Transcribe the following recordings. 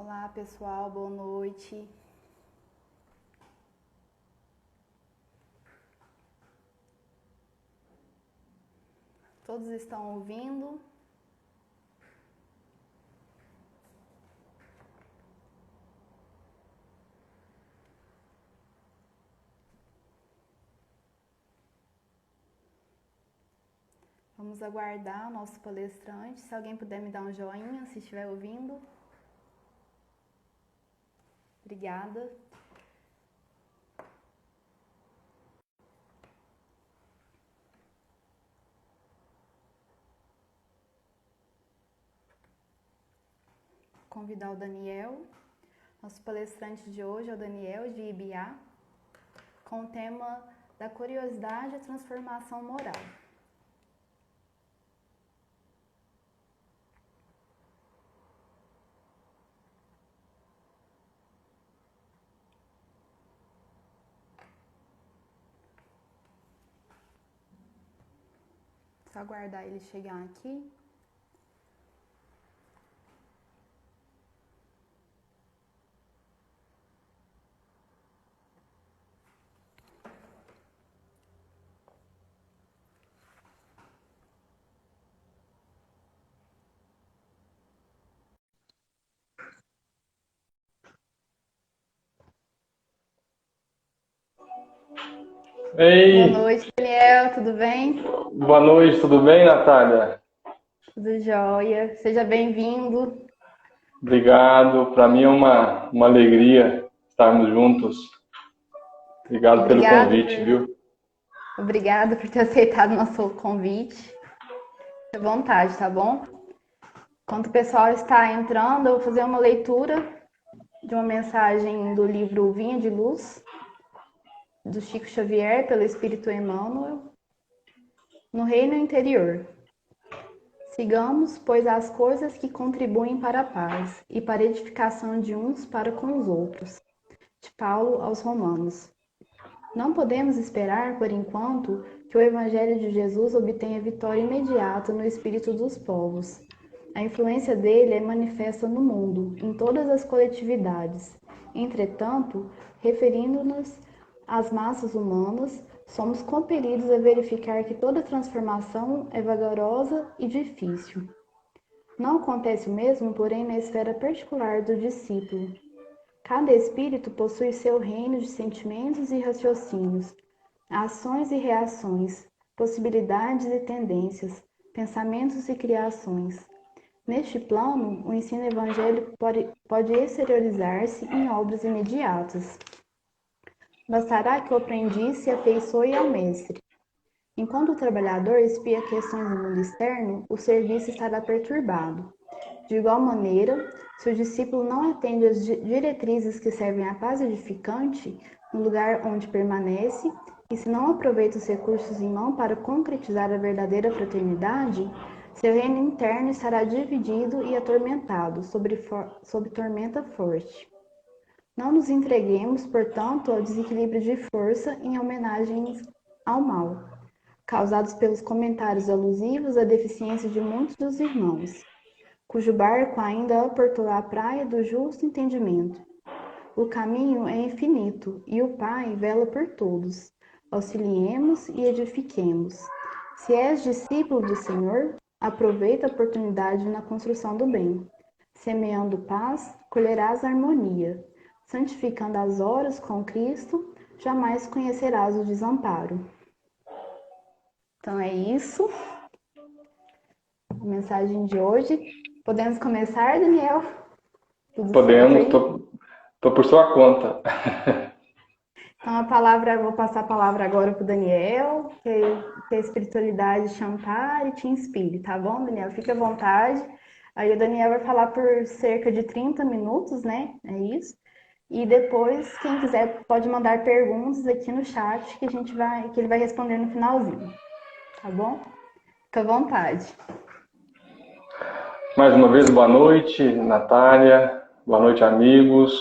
Olá pessoal, boa noite. Todos estão ouvindo? Vamos aguardar o nosso palestrante. Se alguém puder me dar um joinha, se estiver ouvindo. Obrigada. Convidar o Daniel. Nosso palestrante de hoje é o Daniel, de Ibiá, com o tema da curiosidade e transformação moral. Só aguardar ele chegar aqui. Ei, Boa noite, Daniel, tudo bem? boa noite, tudo bem, Natália? Tudo jóia. Seja bem-vindo. Obrigado, para mim é uma alegria estarmos juntos. Obrigado pelo convite, viu? Obrigada por ter aceitado nosso convite. Fique à vontade, tá bom? Enquanto o pessoal está entrando, eu vou fazer uma leitura de uma mensagem do livro Vinha de Luz, do Chico Xavier, pelo Espírito Emmanuel, no Reino Interior. Sigamos, pois, as coisas que contribuem para a paz e para a edificação de uns para com os outros. De Paulo aos Romanos. Não podemos esperar, por enquanto, que o Evangelho de Jesus obtenha vitória imediata no espírito dos povos. A influência dele é manifesta no mundo, em todas as coletividades. Entretanto, referindo-nos às massas humanas, somos compelidos a verificar que toda transformação é vagarosa e difícil. Não acontece o mesmo, porém, na esfera particular do discípulo. Cada espírito possui seu reino de sentimentos e raciocínios, ações e reações, possibilidades e tendências, pensamentos e criações. Neste plano, o ensino evangélico pode exteriorizar-se em obras imediatas. Bastará que o aprendiz se afeiçoe ao mestre. Enquanto o trabalhador espia questões do mundo externo, o serviço estará perturbado. De igual maneira, se o discípulo não atende às diretrizes que servem à paz edificante, no lugar onde permanece, e se não aproveita os recursos em mão para concretizar a verdadeira fraternidade, seu reino interno estará dividido e atormentado, sob tormenta forte. Não nos entreguemos, portanto, ao desequilíbrio de força em homenagens ao mal, causados pelos comentários alusivos à deficiência de muitos dos irmãos, cujo barco ainda aportou a praia do justo entendimento. O caminho é infinito, e o Pai vela por todos. Auxiliemos e edifiquemos. Se és discípulo do Senhor, aproveita a oportunidade na construção do bem. Semeando paz, colherás harmonia. Santificando as horas com Cristo, jamais conhecerás o desamparo. Então é isso. A mensagem de hoje. Podemos começar, Daniel? Tudo Podemos, certo aí? tô por sua conta. Então vou passar a palavra agora para o Daniel, que a espiritualidade te ampare e te inspire, tá bom, Daniel? Fique à vontade. Aí o Daniel vai falar por cerca de 30 minutos, né? É isso. E depois, quem quiser pode mandar perguntas aqui no chat que ele vai responder no finalzinho. Tá bom? Fique à vontade. Mais uma vez, boa noite, Natália. Boa noite, amigos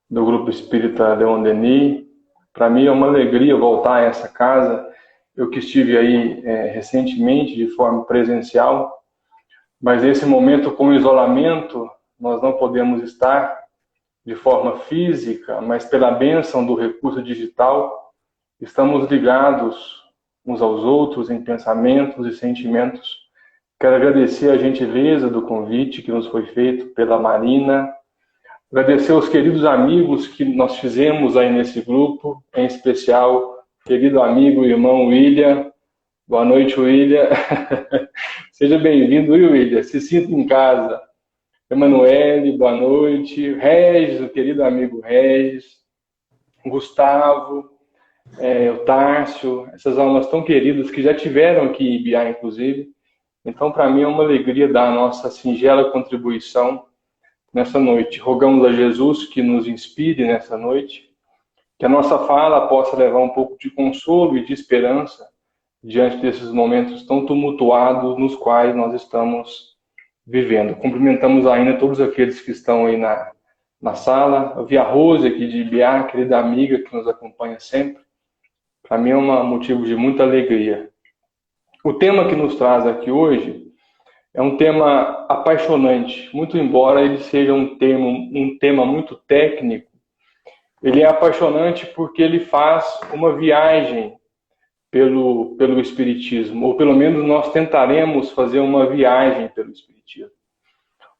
do Grupo Espírita Leon Denis. Para mim é uma alegria voltar a essa casa. Eu que estive aí recentemente de forma presencial, mas esse momento com o isolamento nós não podemos estar de forma física, mas pela bênção do recurso digital, estamos ligados uns aos outros em pensamentos e sentimentos. Quero agradecer a gentileza do convite que nos foi feito pela Marina, agradecer aos queridos amigos que nós fizemos aí nesse grupo, em especial, querido amigo e irmão William. Boa noite, William. Seja bem-vindo, William. Se sinta em casa. Emanuele, boa noite. Regis, o querido amigo Regis. Gustavo, o Tárcio, essas almas tão queridas que já tiveram aqui em Ibiá, inclusive. Então, para mim, é uma alegria dar a nossa singela contribuição nessa noite. Rogamos a Jesus que nos inspire nessa noite, que a nossa fala possa levar um pouco de consolo e de esperança diante desses momentos tão tumultuados nos quais nós estamos vivendo. Cumprimentamos ainda todos aqueles que estão aí na sala. Eu vi a Rose aqui de Ibiá, querida amiga que nos acompanha sempre. Para mim é um motivo de muita alegria. O tema que nos traz aqui hoje é um tema apaixonante, muito embora ele seja um tema muito técnico. Ele é apaixonante porque ele faz uma viagem pelo Espiritismo, ou pelo menos nós tentaremos fazer uma viagem pelo Espiritismo.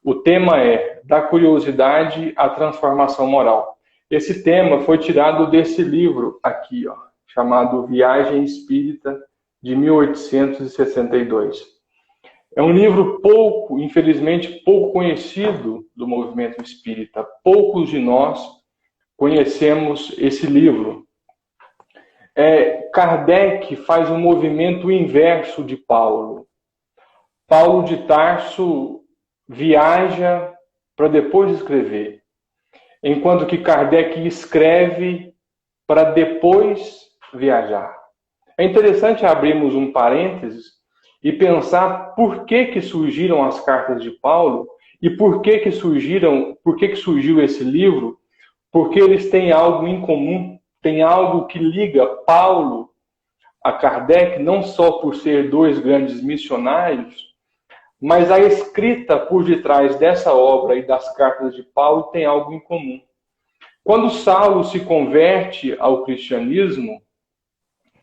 O tema é da curiosidade à transformação moral. Esse tema foi tirado desse livro aqui, chamado Viagem Espírita, de 1862. É um livro infelizmente, pouco conhecido do movimento espírita. Poucos de nós conhecemos esse livro. Kardec faz um movimento inverso de Paulo. Paulo de Tarso viaja para depois escrever, enquanto que Kardec escreve para depois viajar. É interessante abrirmos um parênteses e pensar por que surgiram as cartas de Paulo e por que surgiu esse livro, porque eles têm algo em comum, tem algo que liga Paulo a Kardec, não só por ser dois grandes missionários, mas a escrita por detrás dessa obra e das cartas de Paulo tem algo em comum. Quando Saulo se converte ao cristianismo,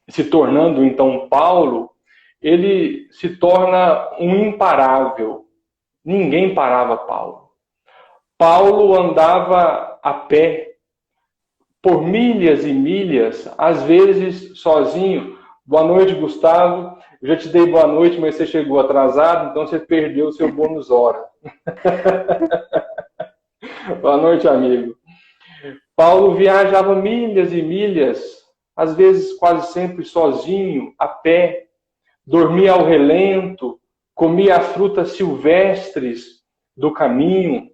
se tornando então Paulo, ele se torna um imparável. Ninguém parava Paulo. Paulo andava a pé, por milhas e milhas, às vezes sozinho. Boa noite, Gustavo. Eu já te dei boa noite, mas você chegou atrasado, então você perdeu o seu bônus hora. Boa noite, amigo. Paulo viajava milhas e milhas, às vezes quase sempre sozinho, a pé, dormia ao relento, comia as frutas silvestres do caminho,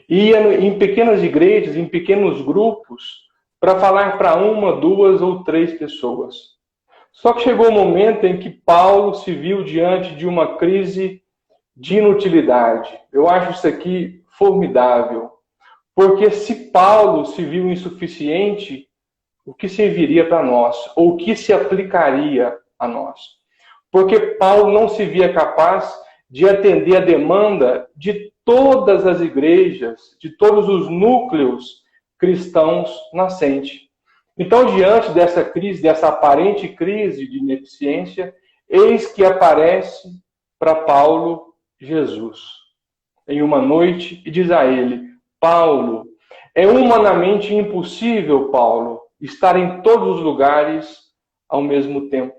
ia em pequenas igrejas, em pequenos grupos, para falar para uma, duas ou três pessoas. Só que chegou o momento em que Paulo se viu diante de uma crise de inutilidade. Eu acho isso aqui formidável, porque se Paulo se viu insuficiente, o que serviria para nós? Ou o que se aplicaria a nós? Porque Paulo não se via capaz de atender a demanda de todas as igrejas, de todos os núcleos cristãos nascentes. Então, diante dessa crise, dessa aparente crise de ineficiência, eis que aparece para Paulo Jesus em uma noite e diz a ele: Paulo, é humanamente impossível, Paulo, estar em todos os lugares ao mesmo tempo.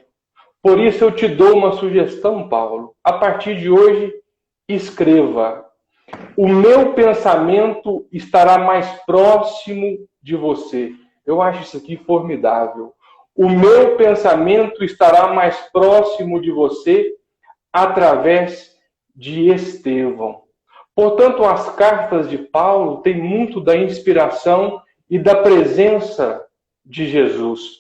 Por isso eu te dou uma sugestão, Paulo. A partir de hoje, escreva. O meu pensamento estará mais próximo de você. Eu acho isso aqui formidável. O meu pensamento estará mais próximo de você através de Estevão. Portanto, as cartas de Paulo têm muito da inspiração e da presença de Jesus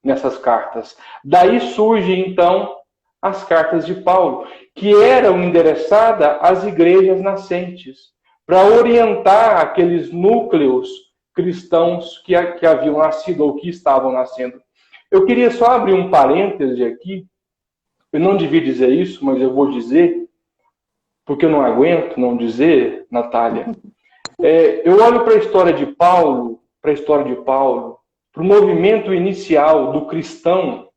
nessas cartas. Daí surgem, então, as cartas de Paulo, que eram endereçadas às igrejas nascentes, para orientar aqueles núcleos cristãos que haviam nascido ou que estavam nascendo. Eu queria só abrir um parêntese aqui. Eu não devia dizer isso, mas eu vou dizer. porque eu não aguento não dizer, Natália, eu olho para a história de Paulo, para o movimento inicial do cristão,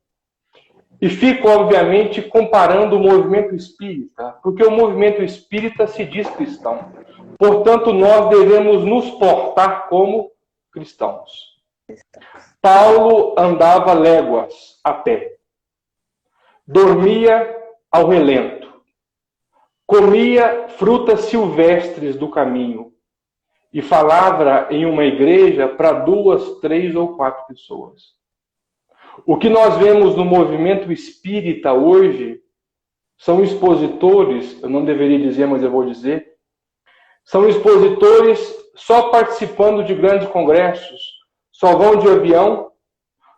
e fico, obviamente, comparando o movimento espírita, porque o movimento espírita se diz cristão. Portanto, nós devemos nos portar como cristãos. Paulo andava léguas a pé, dormia ao relento, comia frutas silvestres do caminho e falava em uma igreja para 2, 3 ou 4 pessoas. O que nós vemos no movimento espírita hoje são expositores, eu não deveria dizer, mas eu vou dizer, são expositores só participando de grandes congressos, só vão de avião,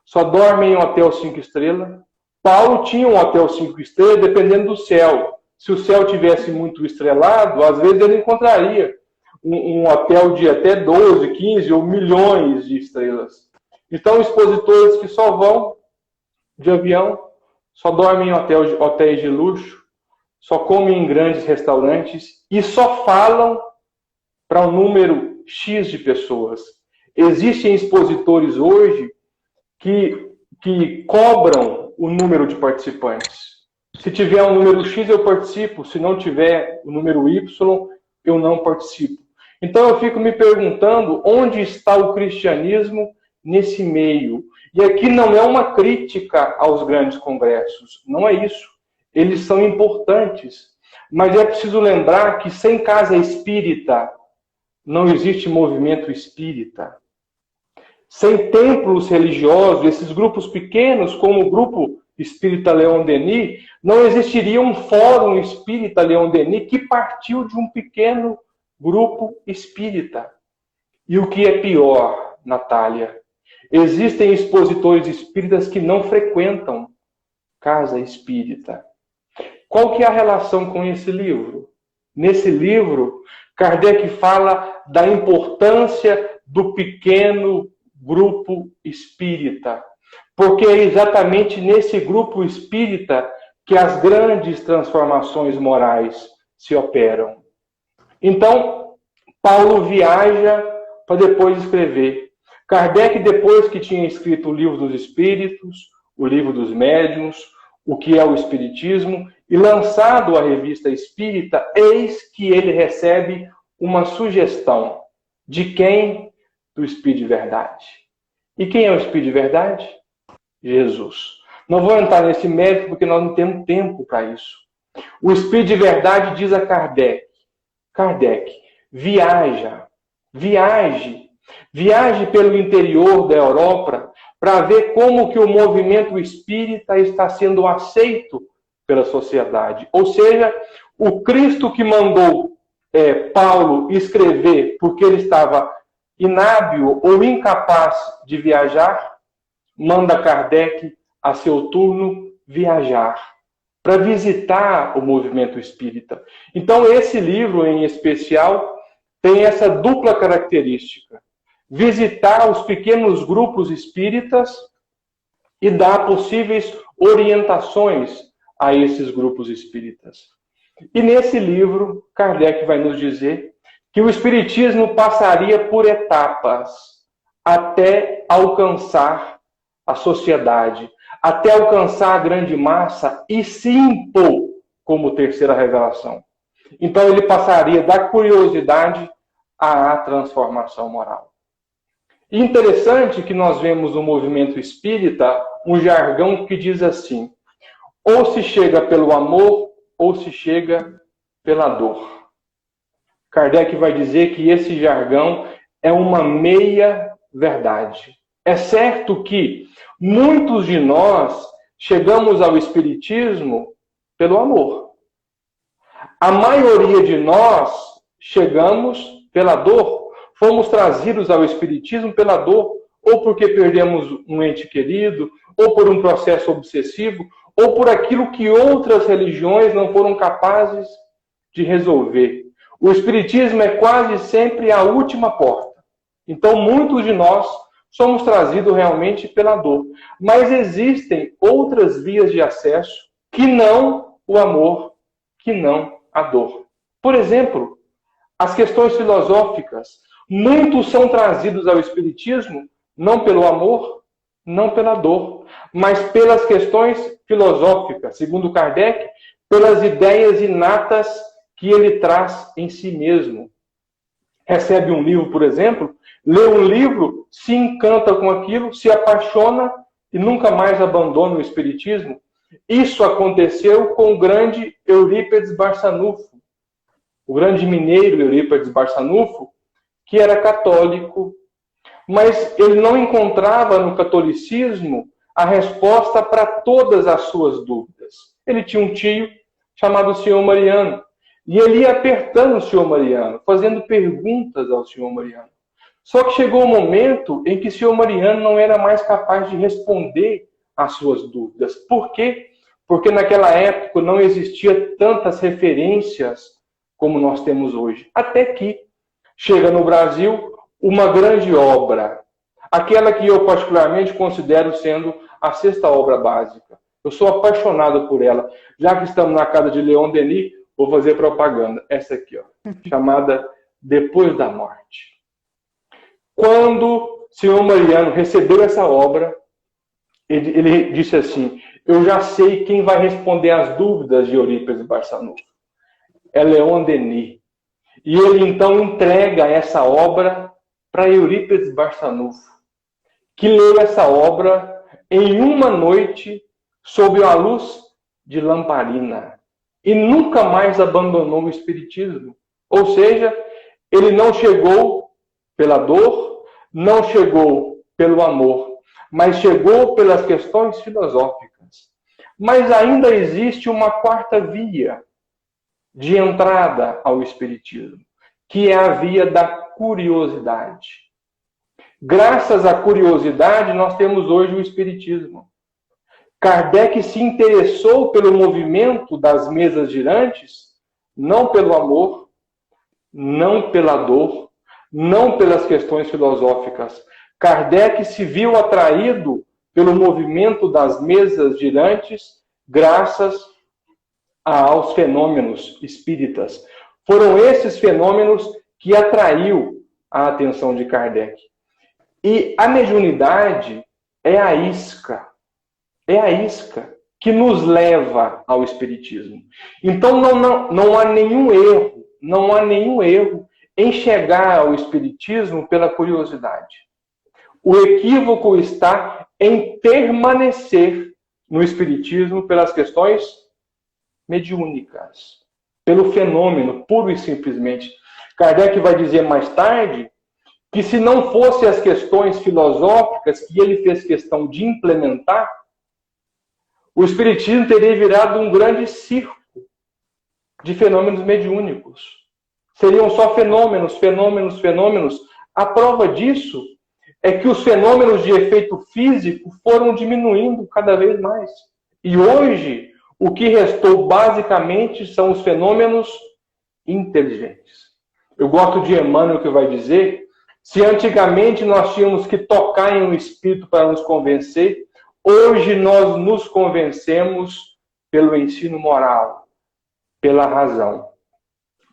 só dormem em hotel 5 estrelas. Paulo tinha um hotel 5 estrelas dependendo do céu. Se o céu tivesse muito estrelado, às vezes ele encontraria um hotel de até 12, 15 ou milhões de estrelas. Então, expositores que só vão de avião, só dormem em hotéis de luxo, só comem em grandes restaurantes e só falam para um número X de pessoas. Existem expositores hoje que cobram o número de participantes. Se tiver um número X, eu participo. Se não tiver o número Y, eu não participo. Então, eu fico me perguntando onde está o cristianismo nesse meio. E aqui não é uma crítica aos grandes congressos, não é isso. Eles são importantes. Mas é preciso lembrar que sem casa espírita não existe movimento espírita. Sem templos religiosos, esses grupos pequenos, como o grupo espírita Leon Denis, não existiria um fórum espírita Leon Denis que partiu de um pequeno grupo espírita. E o que é pior, Natália, existem expositores espíritas que não frequentam casa espírita. Qual que é a relação com esse livro? Nesse livro, Kardec fala da importância do pequeno grupo espírita. Porque é exatamente nesse grupo espírita que as grandes transformações morais se operam. Então, Paulo viaja para depois escrever. Kardec, depois que tinha escrito o Livro dos Espíritos, o Livro dos Médiuns, o que é o Espiritismo, e lançado a Revista Espírita, eis que ele recebe uma sugestão. De quem? Do Espírito de Verdade. E quem é o Espírito de Verdade? Jesus. Não vou entrar nesse mérito porque nós não temos tempo para isso. O Espírito de Verdade diz a Kardec, viaje pelo interior da Europa para ver como que o movimento espírita está sendo aceito pela sociedade. Ou seja, o Cristo que mandou Paulo escrever porque ele estava inábil ou incapaz de viajar, manda Kardec, a seu turno, viajar para visitar o movimento espírita. Então, esse livro, em especial, tem essa dupla característica. Visitar os pequenos grupos espíritas e dar possíveis orientações a esses grupos espíritas. E nesse livro, Kardec vai nos dizer que o espiritismo passaria por etapas até alcançar a sociedade, até alcançar a grande massa e se impor como terceira revelação. Então ele passaria da curiosidade à transformação moral. E interessante que nós vemos no movimento espírita um jargão que diz assim: ou se chega pelo amor, ou se chega pela dor. Kardec vai dizer que esse jargão é uma meia-verdade. É certo que muitos de nós chegamos ao espiritismo pelo amor. A maioria de nós chegamos pela dor. Fomos trazidos ao espiritismo pela dor, ou porque perdemos um ente querido, ou por um processo obsessivo, ou por aquilo que outras religiões não foram capazes de resolver. O espiritismo é quase sempre a última porta. Então, muitos de nós somos trazidos realmente pela dor. Mas existem outras vias de acesso que não o amor, que não a dor. Por exemplo, as questões filosóficas. Muitos são trazidos ao Espiritismo não pelo amor, não pela dor, mas pelas questões filosóficas, segundo Kardec, pelas ideias inatas que ele traz em si mesmo. Recebe um livro, por exemplo, lê um livro, se encanta com aquilo, se apaixona e nunca mais abandona o Espiritismo. Isso aconteceu com o grande Eurípides Barçanufo, o grande mineiro Eurípides Barçanufo, que era católico, mas ele não encontrava no catolicismo a resposta para todas as suas dúvidas. Ele tinha um tio chamado Senhor Mariano, e ele ia apertando o Senhor Mariano, fazendo perguntas ao Senhor Mariano. Só que chegou um momento em que o Senhor Mariano não era mais capaz de responder às suas dúvidas. Por quê? Porque naquela época não existia tantas referências como nós temos hoje. Até que chega no Brasil uma grande obra, aquela que eu particularmente considero sendo a sexta obra básica. Eu sou apaixonado por ela. Já que estamos na casa de Leon Denis, vou fazer propaganda. Essa aqui, ó, chamada Depois da Morte. Quando o senhor Mariano recebeu essa obra, ele disse assim: eu já sei quem vai responder às dúvidas de Eurípides Barçanufo. É Leon Denis. E ele então entrega essa obra para Eurípides Barçanufo, que leu essa obra em uma noite sob a luz de lamparina e nunca mais abandonou o Espiritismo. Ou seja, ele não chegou pela dor, não chegou pelo amor, mas chegou pelas questões filosóficas. Mas ainda existe uma quarta via de entrada ao Espiritismo, que é a via da curiosidade. Graças à curiosidade, nós temos hoje o Espiritismo. Kardec se interessou pelo movimento das mesas girantes, não pelo amor, não pela dor, não pelas questões filosóficas. Kardec se viu atraído pelo movimento das mesas girantes graças aos fenômenos espíritas. Foram esses fenômenos que atraiu a atenção de Kardec. E a mediunidade é a isca que nos leva ao Espiritismo. Então não há nenhum erro em chegar ao Espiritismo pela curiosidade. O equívoco está em permanecer no Espiritismo pelas questões mediúnicas, pelo fenômeno, puro e simplesmente. Kardec vai dizer mais tarde que se não fossem as questões filosóficas que ele fez questão de implementar, o Espiritismo teria virado um grande circo de fenômenos mediúnicos. Seriam só fenômenos, fenômenos, fenômenos. A prova disso é que os fenômenos de efeito físico foram diminuindo cada vez mais. E hoje, o que restou basicamente são os fenômenos inteligentes. Eu gosto de Emmanuel, que vai dizer: se antigamente nós tínhamos que tocar em um espírito para nos convencer, hoje nós nos convencemos pelo ensino moral, pela razão.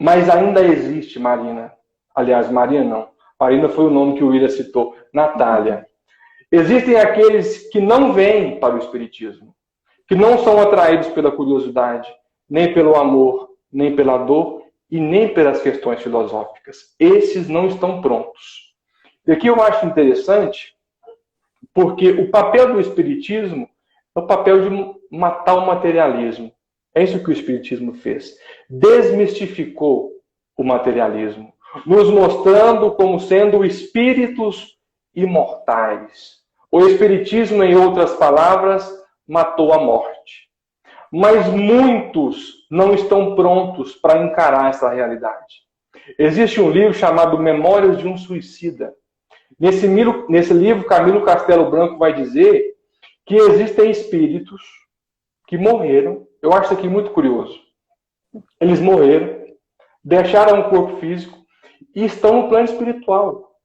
Mas ainda existe, Marina. Aliás, Marina não. Marina foi o nome que o William citou. Natália. Existem aqueles que não vêm para o Espiritismo, que não são atraídos pela curiosidade, nem pelo amor, nem pela dor e nem pelas questões filosóficas. Esses não estão prontos. E aqui eu acho interessante, porque o papel do Espiritismo é o papel de matar o materialismo. É isso que o Espiritismo fez. Desmistificou o materialismo, nos mostrando como sendo espíritos imortais. O Espiritismo, em outras palavras, matou a morte. Mas muitos não estão prontos para encarar essa realidade. Existe um livro chamado Memórias de um Suicida. Nesse livro, Camilo Castelo Branco vai dizer que existem espíritos que morreram. Eu acho isso aqui muito curioso. Eles morreram, deixaram o corpo físico e estão no plano espiritual.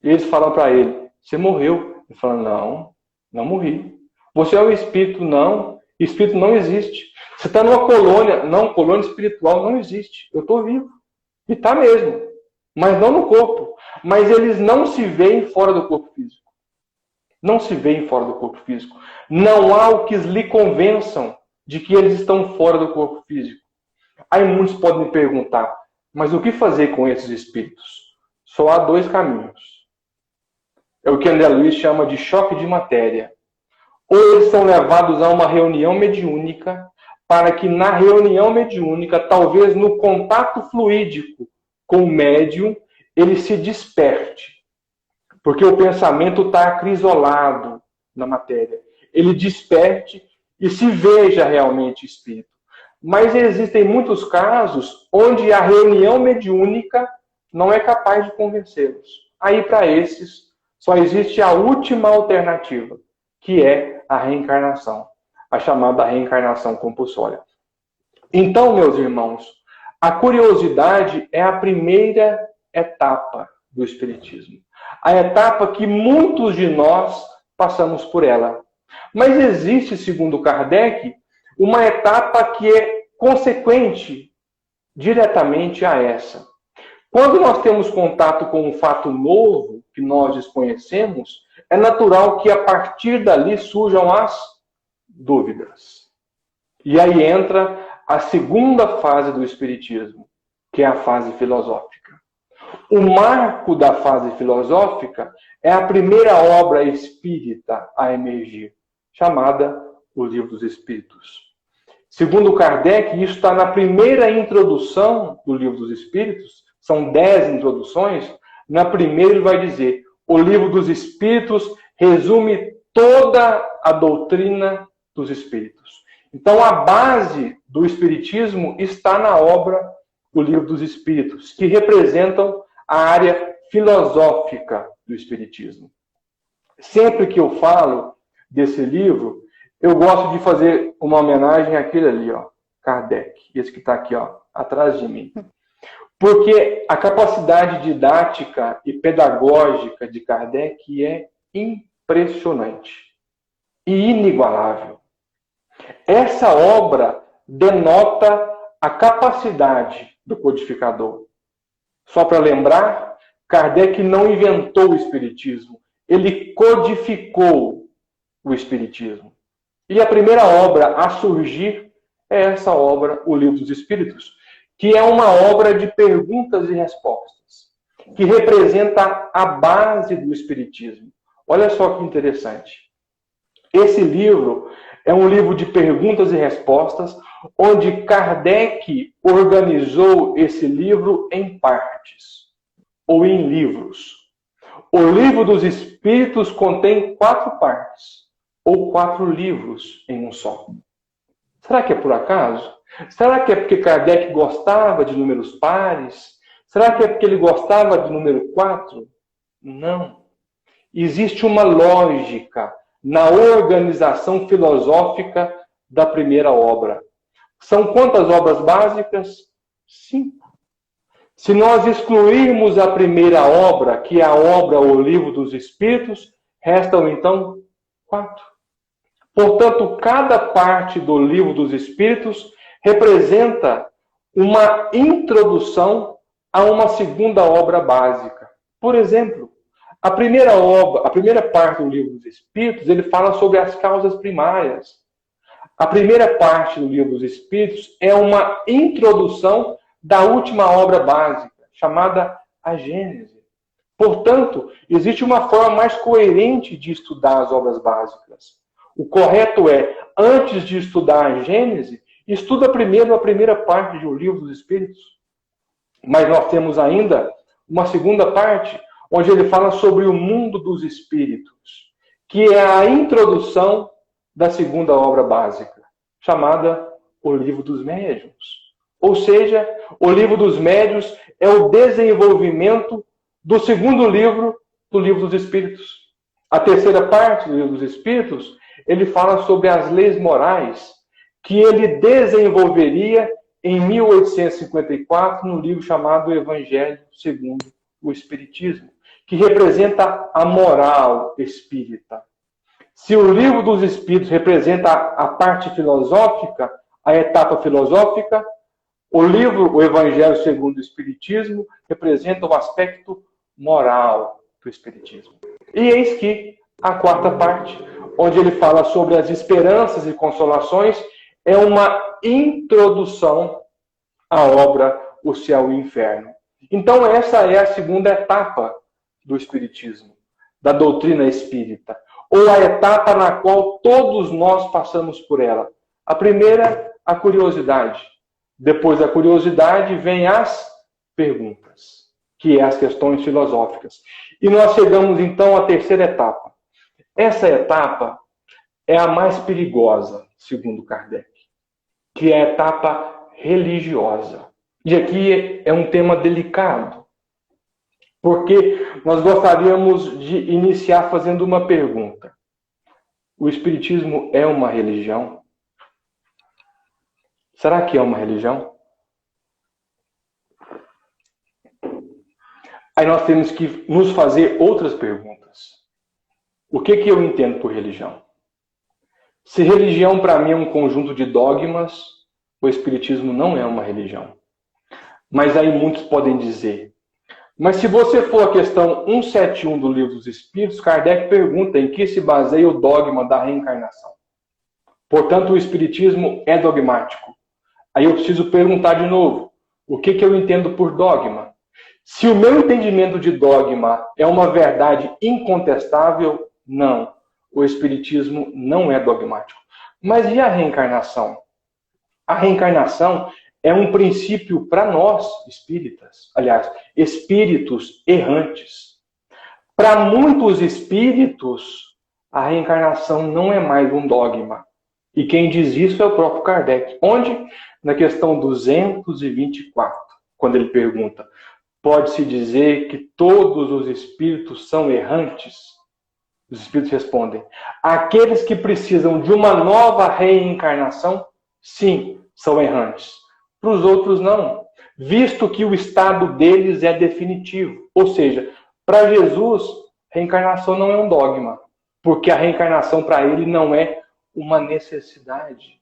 E eles falam para ele: você morreu. Ele fala: não, não morri. Você é um espírito? Não, Espírito não existe. Você está numa colônia, não, colônia espiritual não existe. Eu estou vivo. E está mesmo. Mas não no corpo. Mas eles não se veem fora do corpo físico. Não se veem fora do corpo físico. Não há o que lhe convençam de que eles estão fora do corpo físico. Aí muitos podem me perguntar, mas o que fazer com esses espíritos? Só há dois caminhos. É o que André Luiz chama de choque de matéria. Ou eles são levados a uma reunião mediúnica, para que na reunião mediúnica, talvez no contato fluídico com o médium, ele se desperte. Porque o pensamento está acrisolado na matéria. Ele desperte e se veja realmente espírito. Mas existem muitos casos onde a reunião mediúnica não é capaz de convencê-los. Aí, para esses, só existe a última alternativa, que é a reencarnação, a chamada reencarnação compulsória. Então, meus irmãos, a curiosidade é a primeira etapa do Espiritismo. A etapa que muitos de nós passamos por ela. Mas existe, segundo Kardec, uma etapa que é consequente diretamente a essa. Quando nós temos contato com um fato novo que nós desconhecemos, é natural que a partir dali surjam as dúvidas. E aí entra a segunda fase do Espiritismo, que é a fase filosófica. O marco da fase filosófica é a primeira obra espírita a emergir, chamada O Livro dos Espíritos. Segundo Kardec, isso está na primeira introdução do Livro dos Espíritos, são 10 introduções. Na primeira ele vai dizer: o Livro dos Espíritos resume toda a doutrina dos Espíritos. Então a base do Espiritismo está na obra O Livro dos Espíritos, que representam a área filosófica do Espiritismo. Sempre que eu falo desse livro, eu gosto de fazer uma homenagem àquele ali, ó, Kardec, esse que está aqui, ó, atrás de mim. Porque a capacidade didática e pedagógica de Kardec é impressionante e inigualável. Essa obra denota a capacidade do codificador. Só para lembrar, Kardec não inventou o Espiritismo, ele codificou o Espiritismo. E a primeira obra a surgir é essa obra, O Livro dos Espíritos, que é uma obra de perguntas e respostas, que representa a base do Espiritismo. Olha só que interessante. Esse livro é um livro de perguntas e respostas, onde Kardec organizou esse livro em partes, ou em livros. O Livro dos Espíritos contém 4 partes, ou 4 livros em um só. Será que é por acaso? Será que é porque Kardec gostava de números pares? Será que é porque ele gostava do número 4? Não. Existe uma lógica na organização filosófica da primeira obra. São quantas obras básicas? 5. Se nós excluirmos a primeira obra, que é a obra O Livro dos Espíritos, restam então 4. Portanto, cada parte do Livro dos Espíritos representa uma introdução a uma segunda obra básica. Por exemplo, a primeira parte do Livro dos Espíritos, ele fala sobre as causas primárias. A primeira parte do Livro dos Espíritos é uma introdução da última obra básica, chamada a Gênese. Portanto, existe uma forma mais coerente de estudar as obras básicas. O correto é, antes de estudar a Gênese, estuda primeiro a primeira parte do Livro dos Espíritos. Mas nós temos ainda uma segunda parte, onde ele fala sobre o mundo dos espíritos, que é a introdução da segunda obra básica, chamada O Livro dos Médiuns. Ou seja, o Livro dos Médiuns é o desenvolvimento do segundo livro do Livro dos Espíritos. A terceira parte do Livro dos Espíritos, ele fala sobre as leis morais, que ele desenvolveria em 1854 no livro chamado Evangelho segundo o Espiritismo, que representa a moral espírita. Se o livro dos Espíritos representa a parte filosófica, a etapa filosófica, o Evangelho segundo o Espiritismo, representa o aspecto moral do Espiritismo. E eis que a quarta parte, onde ele fala sobre as esperanças e consolações, é uma introdução à obra O Céu e o Inferno. Então essa é a segunda etapa do Espiritismo, da doutrina espírita, ou a etapa na qual todos nós passamos por ela. A primeira, a curiosidade. Depois da curiosidade, vem as perguntas, que é as questões filosóficas. E nós chegamos, então, à terceira etapa. Essa etapa é a mais perigosa, segundo Kardec, que é a etapa religiosa. E aqui é um tema delicado, porque nós gostaríamos de iniciar fazendo uma pergunta. O Espiritismo é uma religião? Será que é uma religião? Aí nós temos que nos fazer outras perguntas. O que eu entendo por religião? Se religião para mim é um conjunto de dogmas, o Espiritismo não é uma religião. Mas aí muitos podem dizer, mas se você for a questão 171 do Livro dos Espíritos, Kardec pergunta em que se baseia o dogma da reencarnação. Portanto, o Espiritismo é dogmático. Aí eu preciso perguntar de novo, o que eu entendo por dogma? Se o meu entendimento de dogma é uma verdade incontestável, não. O Espiritismo não é dogmático. Mas e a reencarnação? A reencarnação é um princípio para nós, espíritas. Aliás, espíritos errantes. Para muitos espíritos, a reencarnação não é mais um dogma. E quem diz isso é o próprio Kardec. Onde? Na questão 224, quando ele pergunta, pode-se dizer que todos os espíritos são errantes? Os espíritos respondem, aqueles que precisam de uma nova reencarnação, sim, são errantes. Para os outros, não. Visto que o estado deles é definitivo. Ou seja, para Jesus, reencarnação não é um dogma. Porque a reencarnação para ele não é uma necessidade.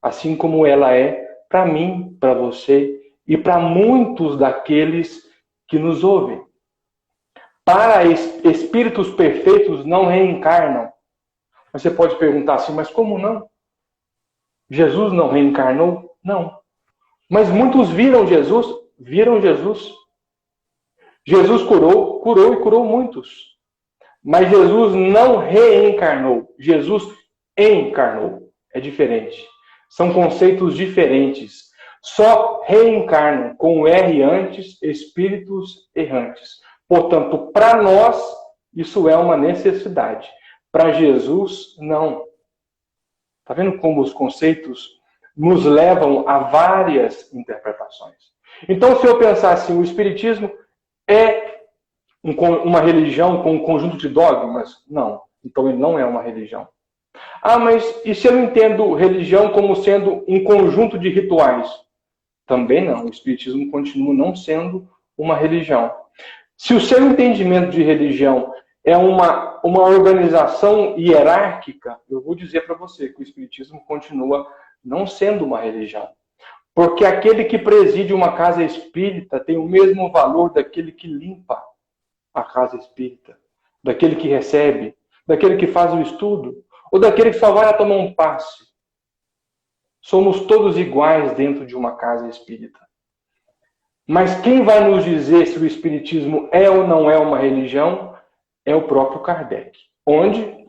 Assim como ela é para mim, para você e para muitos daqueles que nos ouvem. Para espíritos perfeitos não reencarnam. Você pode perguntar assim, mas como não? Jesus não reencarnou? Não. Mas muitos viram Jesus? Viram Jesus. Jesus curou e curou muitos. Mas Jesus não reencarnou. Jesus encarnou. É diferente. São conceitos diferentes. Só reencarnam, com o R antes, espíritos errantes. Portanto, para nós, isso é uma necessidade. Para Jesus, não. Está vendo como os conceitos nos levam a várias interpretações? Então, se eu pensar assim, o Espiritismo é uma religião com um conjunto de dogmas? Não. Então, ele não é uma religião. Ah, mas e se eu entendo religião como sendo um conjunto de rituais? Também não. O Espiritismo continua não sendo uma religião. Se o seu entendimento de religião é uma organização hierárquica, eu vou dizer para você que o Espiritismo continua não sendo uma religião. Porque aquele que preside uma casa espírita tem o mesmo valor daquele que limpa a casa espírita, daquele que recebe, daquele que faz o estudo, ou daquele que só vai lá tomar um passe. Somos todos iguais dentro de uma casa espírita. Mas quem vai nos dizer se o Espiritismo é ou não é uma religião é o próprio Kardec. Onde?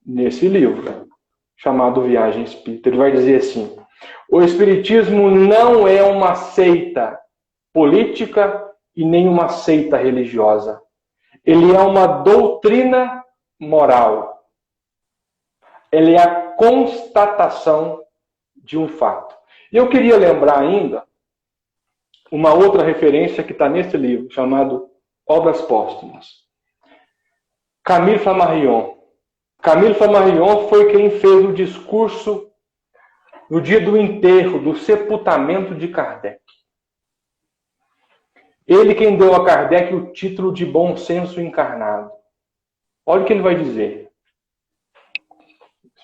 Nesse livro, chamado Viagem Espírita. Ele vai dizer assim, o Espiritismo não é uma seita política e nem uma seita religiosa. Ele é uma doutrina moral. Ele é a constatação de um fato. E eu queria lembrar ainda uma outra referência que está nesse livro, chamado Obras Póstumas. Camille Flammarion. Camille Flammarion foi quem fez o discurso no dia do enterro, do sepultamento de Kardec. Ele quem deu a Kardec o título de bom senso encarnado. Olha o que ele vai dizer.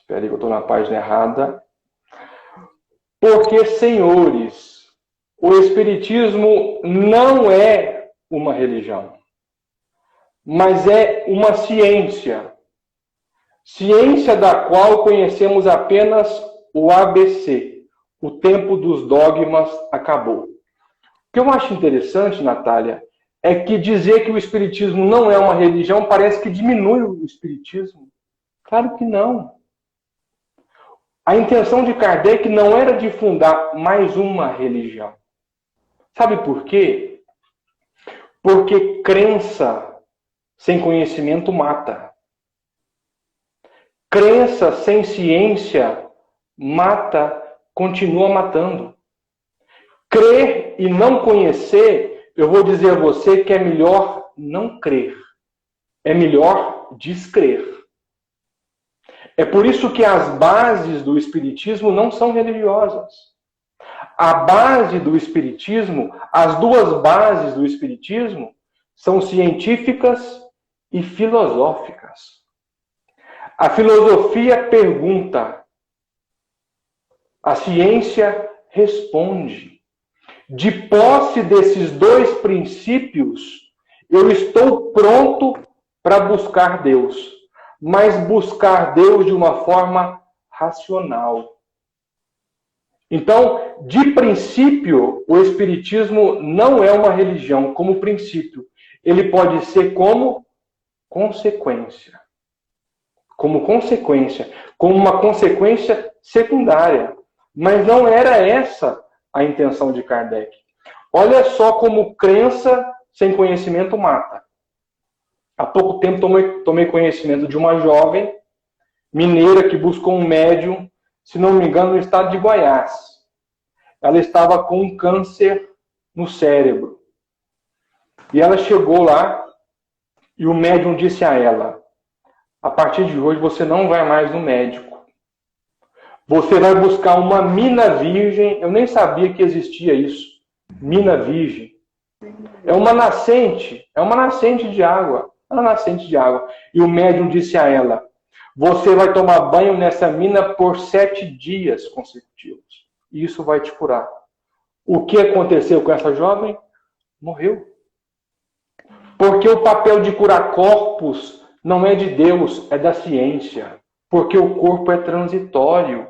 Espera aí que eu estou na página errada. Porque, senhores, o Espiritismo não é uma religião, mas é uma ciência. Ciência da qual conhecemos apenas o ABC. O tempo dos dogmas acabou. O que eu acho interessante, Natália, é que dizer que o Espiritismo não é uma religião parece que diminui o Espiritismo. Claro que não. A intenção de Kardec não era de fundar mais uma religião. Sabe por quê? Porque crença sem conhecimento mata. Crença sem ciência mata, continua matando. Crer e não conhecer, eu vou dizer a você que é melhor não crer. É melhor descrer. É por isso que as bases do Espiritismo não são religiosas. A base do Espiritismo, as duas bases do Espiritismo, são científicas e filosóficas. A filosofia pergunta, a ciência responde. De posse desses dois princípios, eu estou pronto para buscar Deus, mas buscar Deus de uma forma racional. Então, de princípio, o Espiritismo não é uma religião como princípio. Ele pode ser como consequência. Como consequência. Como uma consequência secundária. Mas não era essa a intenção de Kardec. Olha só como crença sem conhecimento mata. Há pouco tempo tomei conhecimento de uma jovem mineira que buscou um médium, se não me engano, no estado de Goiás. Ela estava com um câncer no cérebro. E ela chegou lá e o médium disse a ela: a partir de hoje você não vai mais no médico. Você vai buscar uma mina virgem. Eu nem sabia que existia isso. Mina virgem. É uma nascente de água. Uma nascente de água. E o médium disse a ela: você vai tomar banho nessa mina por 7 dias consecutivos. E isso vai te curar. O que aconteceu com essa jovem? Morreu. Porque o papel de curar corpos não é de Deus, é da ciência. Porque o corpo é transitório.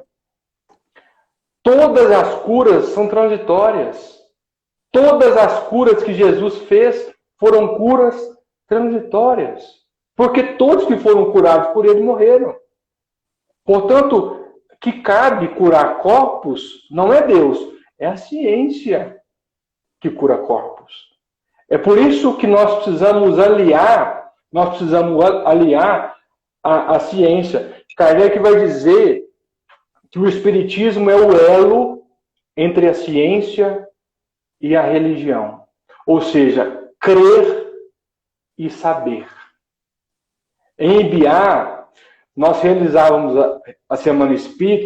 Todas as curas são transitórias. Todas as curas que Jesus fez foram curas transitórias. Porque todos que foram curados por ele morreram. Portanto, que cabe curar corpos não é Deus, é a ciência que cura corpos. É por isso que nós precisamos aliar a ciência. Kardec vai dizer que o Espiritismo é o elo entre a ciência e a religião. Ou seja, crer e saber. Em Ibiá, nós realizamos a Semana Espírita,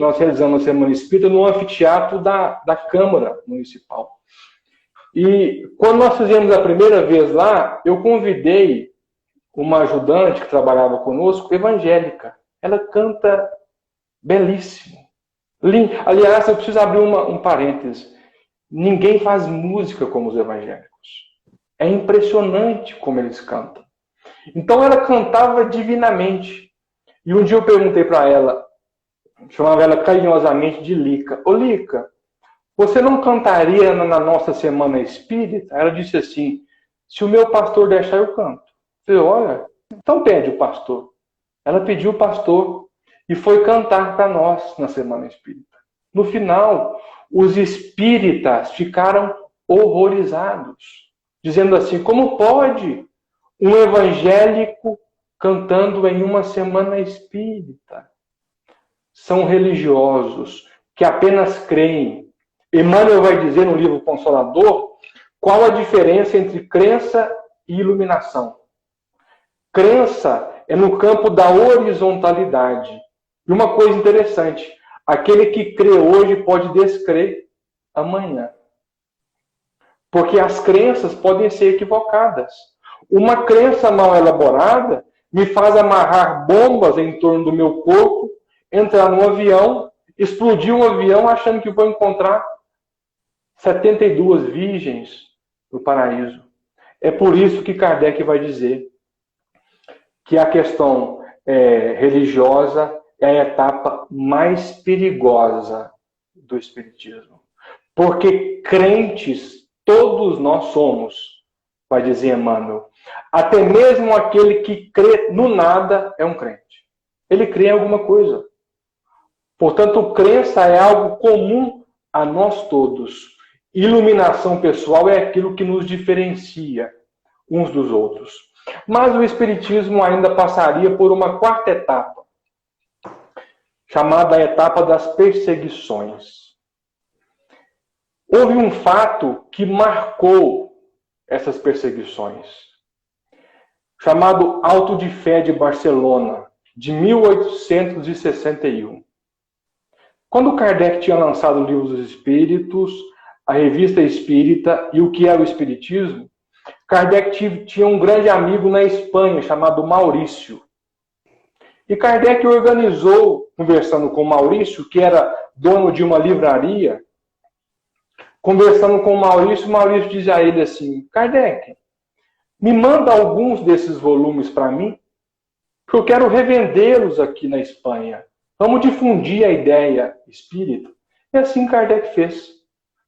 no anfiteatro da Câmara Municipal. E quando nós fizemos a primeira vez lá, eu convidei uma ajudante que trabalhava conosco, evangélica. Ela canta belíssimo. Aliás, eu preciso abrir um parêntese. Ninguém faz música como os evangélicos. É impressionante como eles cantam. Então ela cantava divinamente. E um dia eu perguntei para ela, chamava ela carinhosamente de Lica. Ô Lica, você não cantaria na nossa Semana Espírita? Ela disse assim: se o meu pastor deixar, eu canto. Eu falei: olha, então pede o pastor. Ela pediu o pastor e foi cantar para nós na Semana Espírita. No final, os espíritas ficaram horrorizados, dizendo assim: como pode um evangélico cantando em uma Semana Espírita? São religiosos que apenas creem. Emmanuel vai dizer no livro Consolador qual a diferença entre crença e iluminação. Crença é no campo da horizontalidade. E uma coisa interessante: aquele que crê hoje pode descrer amanhã. Porque as crenças podem ser equivocadas. Uma crença mal elaborada me faz amarrar bombas em torno do meu corpo, entrar num avião, explodir um avião achando que vão encontrar 72 virgens no paraíso. É por isso que Kardec vai dizer que a questão religiosa é a etapa mais perigosa do Espiritismo. Porque crentes, todos nós somos, vai dizer Emmanuel. Até mesmo aquele que crê no nada é um crente. Ele crê em alguma coisa. Portanto, crença é algo comum a nós todos. Iluminação pessoal é aquilo que nos diferencia uns dos outros. Mas o Espiritismo ainda passaria por uma quarta etapa, chamada a etapa das perseguições. Houve um fato que marcou essas perseguições, chamado Auto de Fé de Barcelona, de 1861. Quando Kardec tinha lançado o Livro dos Espíritos, a Revista Espírita e o que era o Espiritismo, Kardec tinha um grande amigo na Espanha, chamado Maurício. E Kardec organizou, conversando com Maurício, que era dono de uma livraria, conversando com Maurício diz a ele assim: Kardec, me manda alguns desses volumes para mim, porque eu quero revendê-los aqui na Espanha. Vamos difundir a ideia espírita. E assim Kardec fez.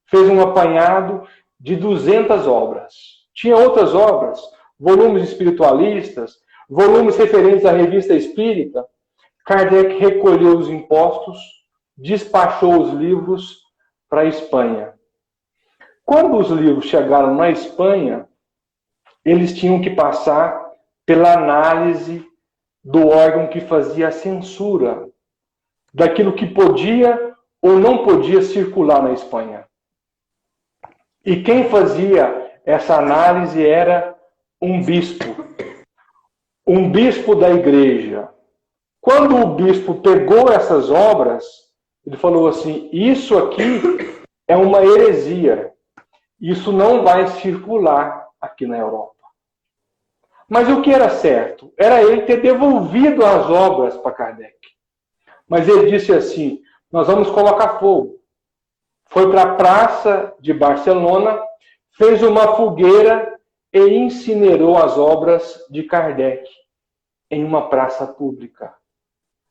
Fez um apanhado de 200 obras. Tinha outras obras, volumes espiritualistas, volumes referentes à Revista Espírita. Kardec recolheu os impostos, despachou os livros para a Espanha. Quando os livros chegaram na Espanha, eles tinham que passar pela análise do órgão que fazia a censura daquilo que podia ou não podia circular na Espanha. E quem fazia essa análise era um bispo da igreja. Quando o bispo pegou essas obras, ele falou assim: isso aqui é uma heresia. Isso não vai circular aqui na Europa. Mas o que era certo? Era ele ter devolvido as obras para Kardec. Mas ele disse assim: nós vamos colocar fogo. Foi para a praça de Barcelona, fez uma fogueira e incinerou as obras de Kardec em uma praça pública.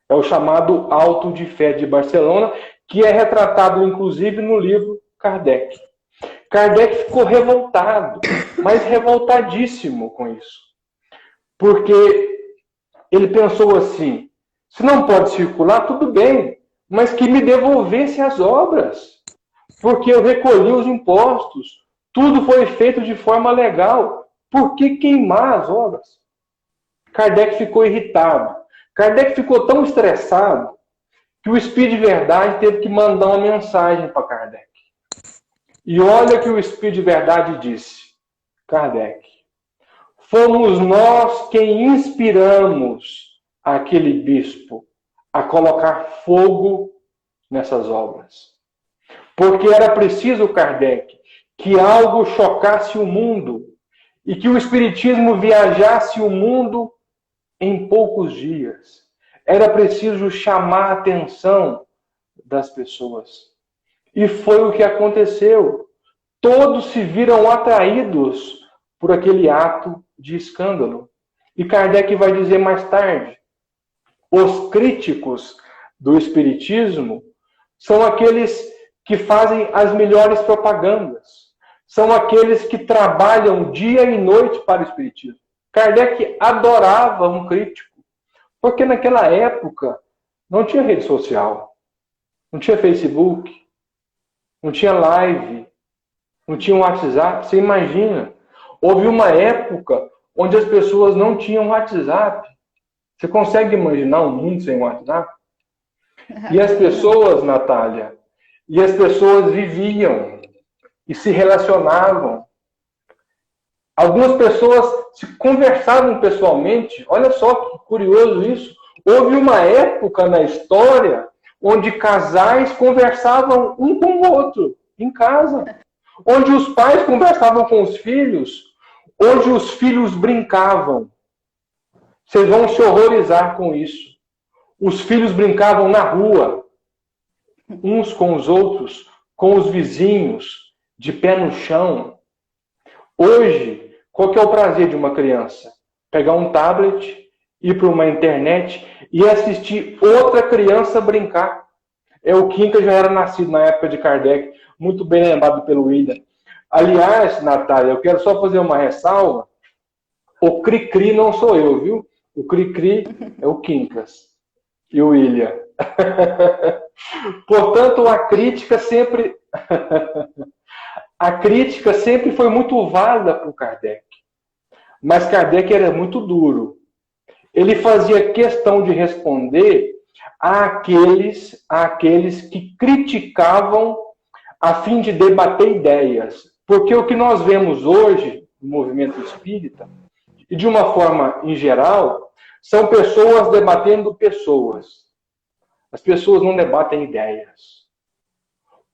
É o chamado Auto de Fé de Barcelona, que é retratado inclusive no livro Kardec. Kardec ficou revoltado, mas revoltadíssimo com isso. Porque ele pensou assim: se não pode circular, tudo bem, mas que me devolvesse as obras. Porque eu recolhi os impostos, tudo foi feito de forma legal. Por que queimar as obras? Kardec ficou irritado. Kardec ficou tão estressado que o Espírito de Verdade teve que mandar uma mensagem para Kardec. E olha o que o Espírito de Verdade disse: Kardec, fomos nós quem inspiramos aquele bispo a colocar fogo nessas obras. Porque era preciso, Kardec, que algo chocasse o mundo e que o Espiritismo viajasse o mundo em poucos dias. Era preciso chamar a atenção das pessoas. E foi o que aconteceu. Todos se viram atraídos por aquele ato de escândalo. E Kardec vai dizer mais tarde: os críticos do Espiritismo são aqueles que fazem as melhores propagandas. São aqueles que trabalham dia e noite para o Espiritismo. Kardec adorava um crítico, porque naquela época não tinha rede social, não tinha Facebook, não tinha live, não tinha WhatsApp. Você imagina, houve uma época onde as pessoas não tinham WhatsApp. Você consegue imaginar um mundo sem WhatsApp? E as pessoas, Natália, viviam e se relacionavam. Algumas pessoas se conversavam pessoalmente. Olha só que curioso isso. Houve uma época na história onde casais conversavam um com o outro em casa. Onde os pais conversavam com os filhos. Onde os filhos brincavam. Vocês vão se horrorizar com isso. Os filhos brincavam na rua, uns com os outros, com os vizinhos, de pé no chão. Hoje, qual que é o prazer de uma criança? Pegar um tablet, ir para uma internet e assistir outra criança brincar. O Kinka já era nascido na época de Kardec, muito bem lembrado pelo William. Aliás, Natália, eu quero só fazer uma ressalva. O Cri-Cri não sou eu, viu? O Cri-Cri é o Quincas e o William. Portanto, a crítica sempre foi muito válida para o Kardec. Mas Kardec era muito duro. Ele fazia questão de responder àqueles que criticavam a fim de debater ideias. Porque o que nós vemos hoje no movimento espírita, e de uma forma em geral, são pessoas debatendo pessoas. As pessoas não debatem ideias.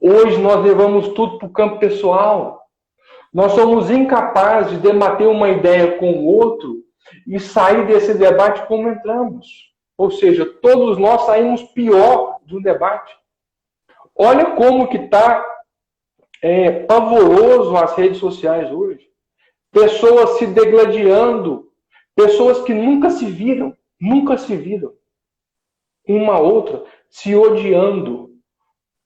Hoje nós levamos tudo para o campo pessoal. Nós somos incapazes de debater uma ideia com o outro e sair desse debate como entramos. Ou seja, todos nós saímos pior de um debate. Olha como que está pavoroso as redes sociais hoje. Pessoas se degladiando, pessoas que nunca se viram, uma outra se odiando,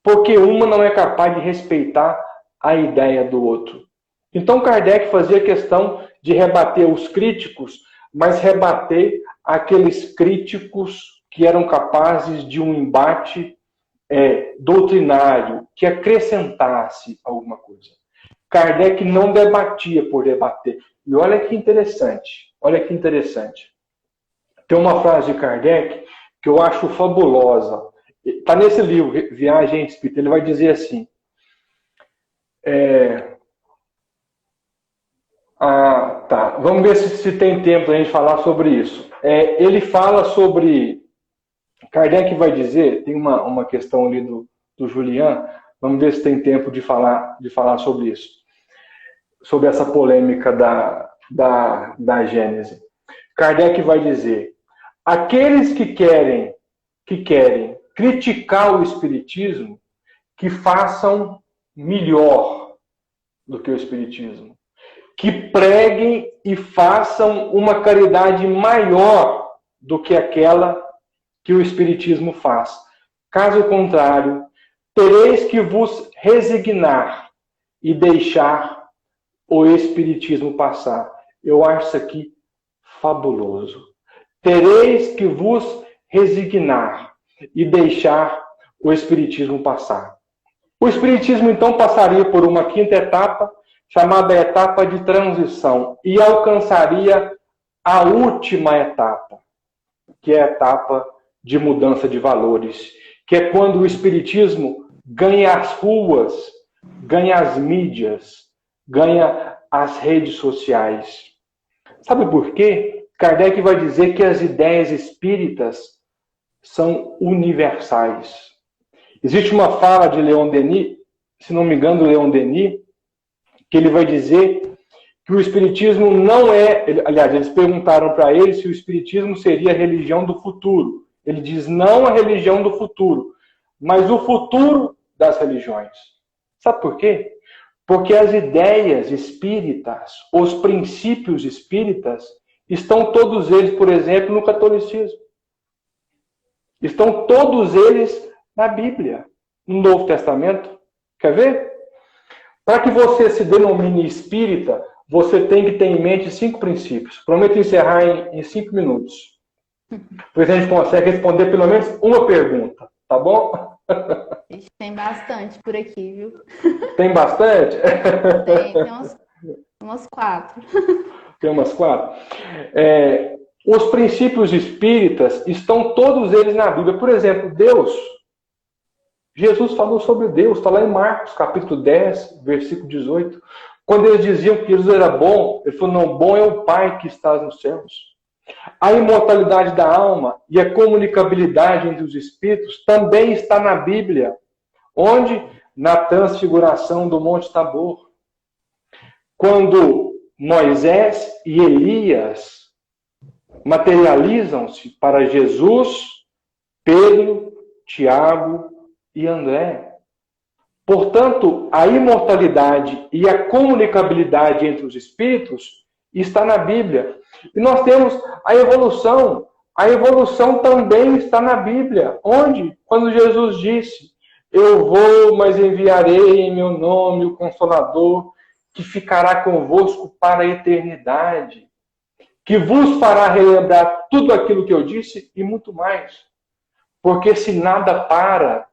porque uma não é capaz de respeitar a ideia do outro. Então Kardec fazia questão de rebater os críticos, mas rebater aqueles críticos que eram capazes de um embate doutrinário, que acrescentasse alguma coisa. Kardec não debatia por debater. E olha que interessante. Tem uma frase de Kardec que eu acho fabulosa. Está nesse livro, Viagem Espírita. Ele vai dizer assim. Vamos ver se tem tempo para a gente falar sobre isso. Ele fala sobre... Kardec vai dizer, tem uma questão ali do Julian, vamos ver se tem tempo de falar sobre isso. Sobre essa polêmica da Gênese. Kardec vai dizer, aqueles que querem criticar o Espiritismo, que façam melhor do que o Espiritismo. Que preguem e façam uma caridade maior do que aquela que o Espiritismo faz. Caso contrário, tereis que vos resignar e deixar o Espiritismo passar. Eu acho isso aqui fabuloso. Tereis que vos resignar e deixar o Espiritismo passar. O Espiritismo, então, passaria por uma quinta etapa, chamada etapa de transição, e alcançaria a última etapa, que é a etapa de mudança de valores, que é quando o Espiritismo ganha as ruas, ganha as mídias, ganha as redes sociais. Sabe por quê? Kardec vai dizer que as ideias espíritas são universais. Existe uma fala de Leon Denis, se não me engano, Leon Denis, que ele vai dizer que o Espiritismo não é... Aliás, eles perguntaram para ele se o Espiritismo seria a religião do futuro. Ele diz, não a religião do futuro, mas o futuro das religiões. Sabe por quê? Porque as ideias espíritas, os princípios espíritas, estão todos eles, por exemplo, no catolicismo. Estão todos eles na Bíblia, no Novo Testamento. Quer ver? Para que você se denomine espírita, você tem que ter em mente 5 princípios. Prometo encerrar em 5 minutos. Pois a gente consegue responder pelo menos uma pergunta, tá bom? Tem bastante por aqui, viu? Tem bastante? Tem umas 4. Tem umas 4? Os princípios espíritas estão todos eles na Bíblia. Por exemplo, Deus. Jesus falou sobre Deus, está lá em Marcos, capítulo 10, versículo 18. Quando eles diziam que Jesus era bom, ele falou, não, bom é o Pai que está nos céus. A imortalidade da alma e a comunicabilidade entre os espíritos também está na Bíblia. Onde? Na transfiguração do Monte Tabor. Quando Moisés e Elias materializam-se para Jesus Pedro, Tiago e André. Portanto, a imortalidade e a comunicabilidade entre os espíritos está na Bíblia. E nós temos a evolução. A evolução também está na Bíblia. Onde? Quando Jesus disse: eu vou, mas enviarei em meu nome o Consolador, que ficará convosco para a eternidade, que vos fará relembrar tudo aquilo que eu disse e muito mais. Porque se nada para,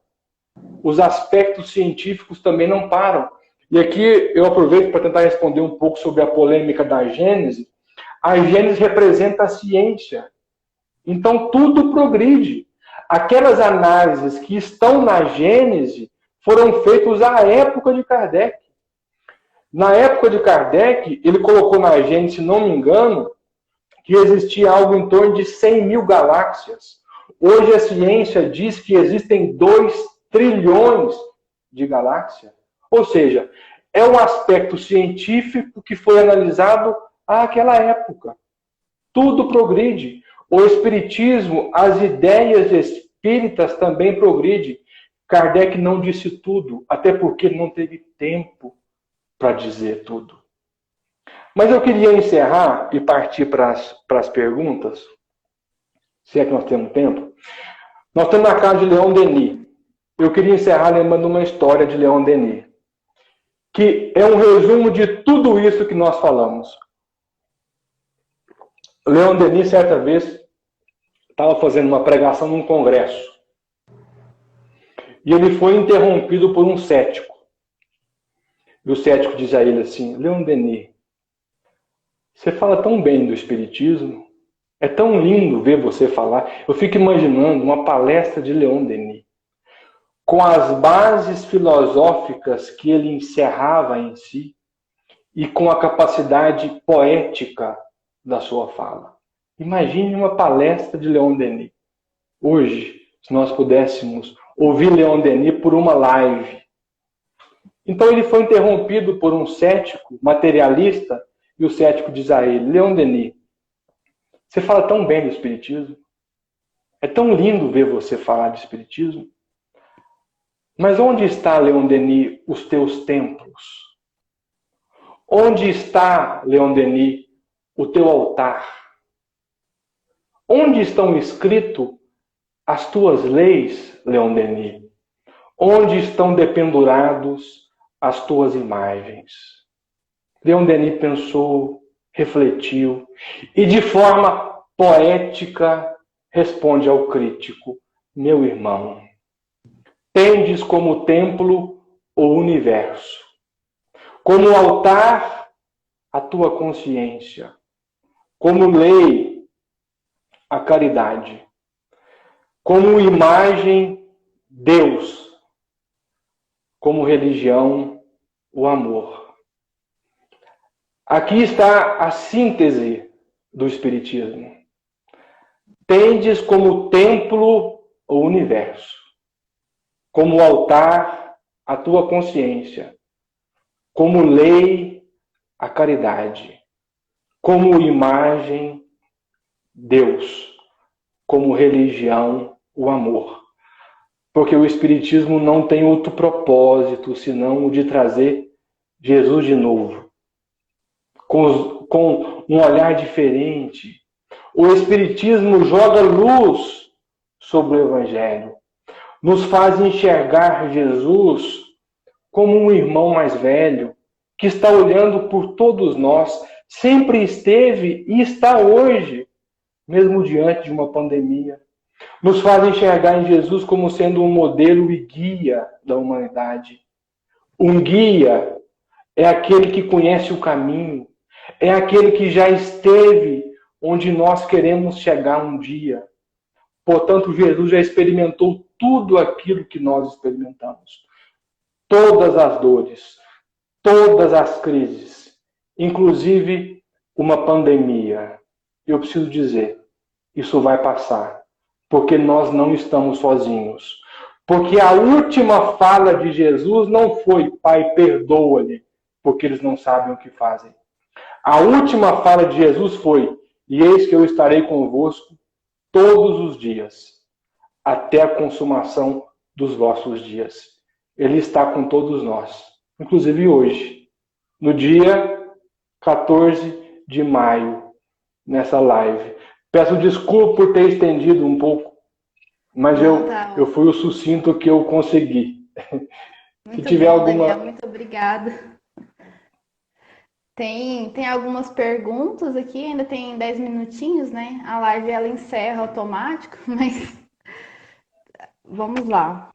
os aspectos científicos também não param. E aqui eu aproveito para tentar responder um pouco sobre a polêmica da Gênese. A Gênese representa a ciência. Então tudo progride. Aquelas análises que estão na Gênese foram feitas à época de Kardec. Na época de Kardec, ele colocou na Gênese, se não me engano, que existia algo em torno de 100 mil galáxias. Hoje a ciência diz que existem 2 trilhões de galáxias. Ou seja, é um aspecto científico que foi analisado àquela época. Tudo progride. O espiritismo, as ideias espíritas também progridem. Kardec não disse tudo, até porque não teve tempo para dizer tudo. Mas eu queria encerrar e partir para as perguntas, se é que nós temos tempo. Nós estamos na casa de Leon Denis. Eu queria encerrar lembrando uma história de Leon Denis, que é um resumo de tudo isso que nós falamos. Leon Denis, certa vez, estava fazendo uma pregação num congresso. E ele foi interrompido por um cético. E o cético diz a ele assim: Leon Denis, você fala tão bem do espiritismo, é tão lindo ver você falar. Eu fico imaginando uma palestra de Leon Denis, com as bases filosóficas que ele encerrava em si e com a capacidade poética da sua fala. Imagine uma palestra de Leon Denis. Hoje, se nós pudéssemos ouvir Leon Denis por uma live. Então ele foi interrompido por um cético materialista, e o cético diz a ele: Leon Denis, você fala tão bem do espiritismo, é tão lindo ver você falar de espiritismo, mas onde está, Leon Denis, os teus templos? Onde está, Leon Denis, o teu altar? Onde estão escritas as tuas leis, Leon Denis? Onde estão dependurados as tuas imagens? Leon Denis pensou, refletiu e de forma poética responde ao crítico: meu irmão, tendes como templo o universo, como altar a tua consciência, como lei a caridade, como imagem Deus, como religião o amor. Aqui está a síntese do espiritismo. Tendes como templo o universo, como altar a tua consciência, como lei a caridade, como imagem Deus, como religião o amor. Porque o espiritismo não tem outro propósito senão o de trazer Jesus de novo, com um olhar diferente. O espiritismo joga luz sobre o evangelho, nos faz enxergar Jesus como um irmão mais velho, que está olhando por todos nós, sempre esteve e está hoje, mesmo diante de uma pandemia. Nos faz enxergar em Jesus como sendo um modelo e guia da humanidade. Um guia é aquele que conhece o caminho, é aquele que já esteve onde nós queremos chegar um dia. Portanto, Jesus já experimentou tudo aquilo que nós experimentamos. Todas as dores, todas as crises, inclusive uma pandemia. Eu preciso dizer, isso vai passar, porque nós não estamos sozinhos. Porque a última fala de Jesus não foi: Pai, perdoa-lhe, porque eles não sabem o que fazem. A última fala de Jesus foi: e eis que eu estarei convosco todos os dias, até a consumação dos vossos dias. Ele está com todos nós, inclusive hoje, no dia 14 de maio, nessa live. Peço desculpa por ter estendido um pouco, mas eu fui o sucinto que eu consegui. Muito Se tiver bom, alguma... Daniel, muito obrigada. Tem algumas perguntas aqui, ainda tem 10 minutinhos, né? A live ela encerra automático, mas vamos lá.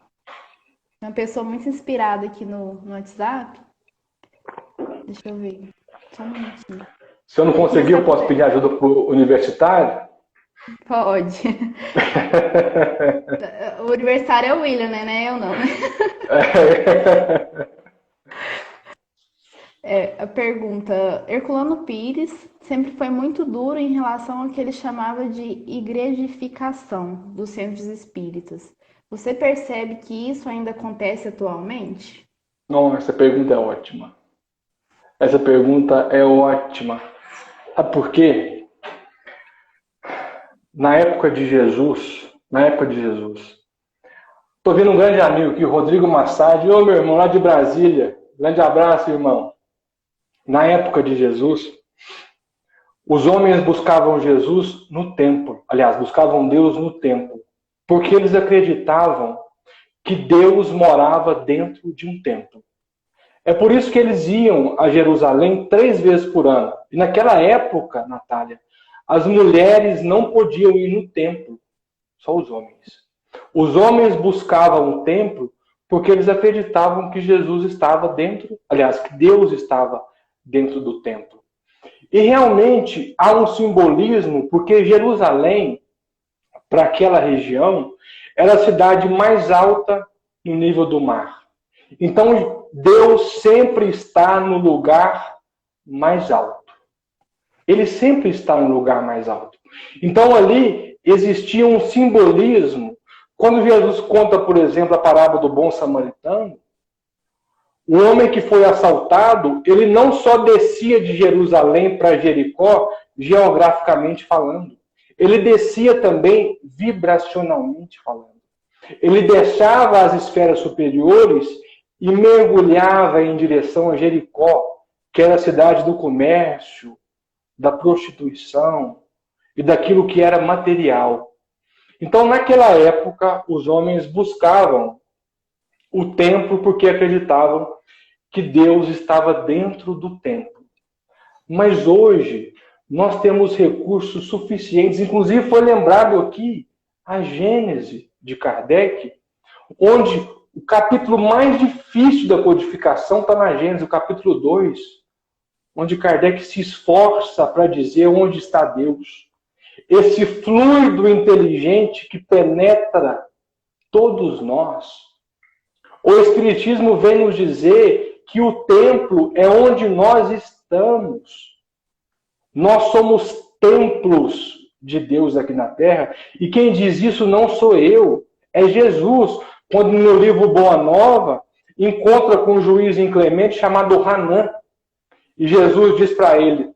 Tem uma pessoa muito inspirada aqui no WhatsApp. Deixa eu ver. Só um minutinho. Se eu não conseguir, eu posso pedir ajuda para o universitário? Pode. O universitário é o William, né? Eu não. A pergunta: Herculano Pires sempre foi muito duro em relação ao que ele chamava de igrejificação dos centros espíritas. Você percebe que isso ainda acontece atualmente? Não, essa pergunta é ótima. Essa pergunta é ótima. Sabe por quê? Na época de Jesus, estou vendo um grande amigo aqui, Rodrigo Massad. Ô, meu irmão, lá de Brasília. Grande abraço, irmão. Na época de Jesus, os homens buscavam Jesus no templo. Aliás, buscavam Deus no templo. Porque eles acreditavam que Deus morava dentro de um templo. É por isso que eles iam a Jerusalém 3 vezes por ano. E naquela época, Natália, as mulheres não podiam ir no templo, só os homens. Os homens buscavam o templo porque eles acreditavam que Jesus estava dentro, aliás, que Deus estava dentro do templo. E realmente há um simbolismo, porque Jerusalém, para aquela região, era a cidade mais alta no nível do mar. Então, Deus sempre está no lugar mais alto. Ele sempre está no lugar mais alto. Então, ali existia um simbolismo. Quando Jesus conta, por exemplo, a parábola do bom samaritano, o homem que foi assaltado, ele não só descia de Jerusalém para Jericó, geograficamente falando. Ele descia também vibracionalmente falando. Ele deixava as esferas superiores e mergulhava em direção a Jericó, que era a cidade do comércio, da prostituição e daquilo que era material. Então, naquela época, os homens buscavam o templo porque acreditavam que Deus estava dentro do templo. Mas hoje, nós temos recursos suficientes, inclusive foi lembrado aqui a Gênese de Kardec, onde o capítulo mais difícil da codificação está na Gênese, o capítulo 2, onde Kardec se esforça para dizer onde está Deus. Esse fluido inteligente que penetra todos nós. O Espiritismo vem nos dizer que o templo é onde nós estamos. Nós somos templos de Deus aqui na Terra. E quem diz isso não sou eu, é Jesus. Quando no livro Boa Nova, encontra com um juiz inclemente chamado Hanan. E Jesus diz para ele,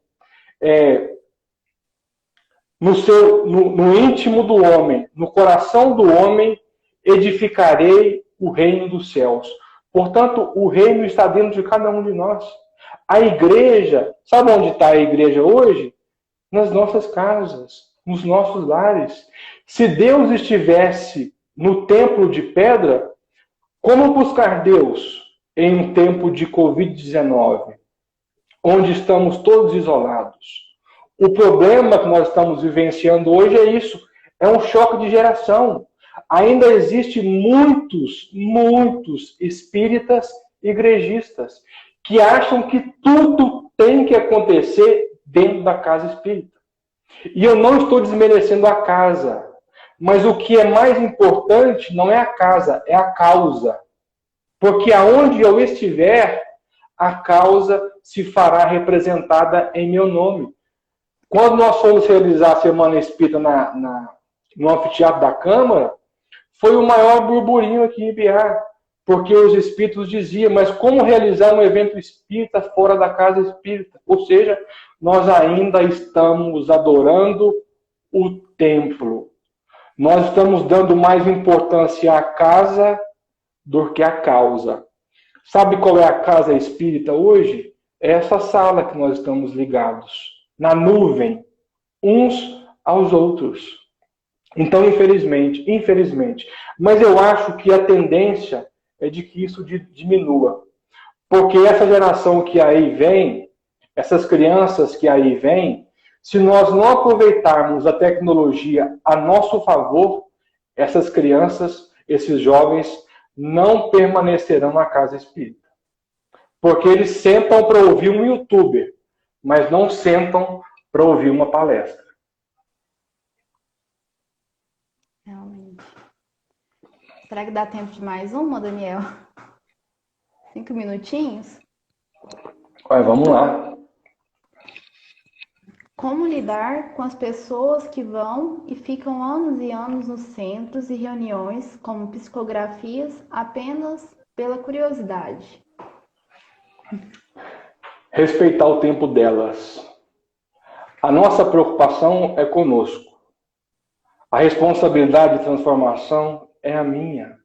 no íntimo do homem, no coração do homem, edificarei o reino dos céus. Portanto, o reino está dentro de cada um de nós. A igreja, sabe onde está a igreja hoje? Nas nossas casas, nos nossos lares. Se Deus estivesse no templo de pedra, como buscar Deus em um tempo de Covid-19, onde estamos todos isolados? O problema que nós estamos vivenciando hoje é isso, é um choque de geração. Ainda existem muitos espíritas igrejistas que acham que tudo tem que acontecer dentro da casa espírita. E eu não estou desmerecendo a casa, mas o que é mais importante não é a casa, é a causa. Porque aonde eu estiver, a causa se fará representada em meu nome. Quando nós fomos realizar a Semana Espírita no anfiteatro da Câmara, foi o maior burburinho aqui em Biar, porque os espíritos diziam, mas como realizar um evento espírita fora da casa espírita? Ou seja, nós ainda estamos adorando o templo. Nós estamos dando mais importância à casa do que à causa. Sabe qual é a casa espírita hoje? É essa sala que nós estamos ligados, na nuvem, uns aos outros. Então, infelizmente, mas eu acho que a tendência é de que isso diminua. Porque essa geração que aí vem, essas crianças que aí vêm, se nós não aproveitarmos a tecnologia a nosso favor, essas crianças, esses jovens, não permanecerão na casa espírita. Porque eles sentam para ouvir um youtuber, mas não sentam para ouvir uma palestra. Realmente. Será que dá tempo de mais uma, Daniel? 5 minutinhos? Vamos lá. Como lidar com as pessoas que vão e ficam anos e anos nos centros e reuniões, como psicografias, apenas pela curiosidade? Respeitar o tempo delas. A nossa preocupação é conosco. A responsabilidade de transformação é a minha.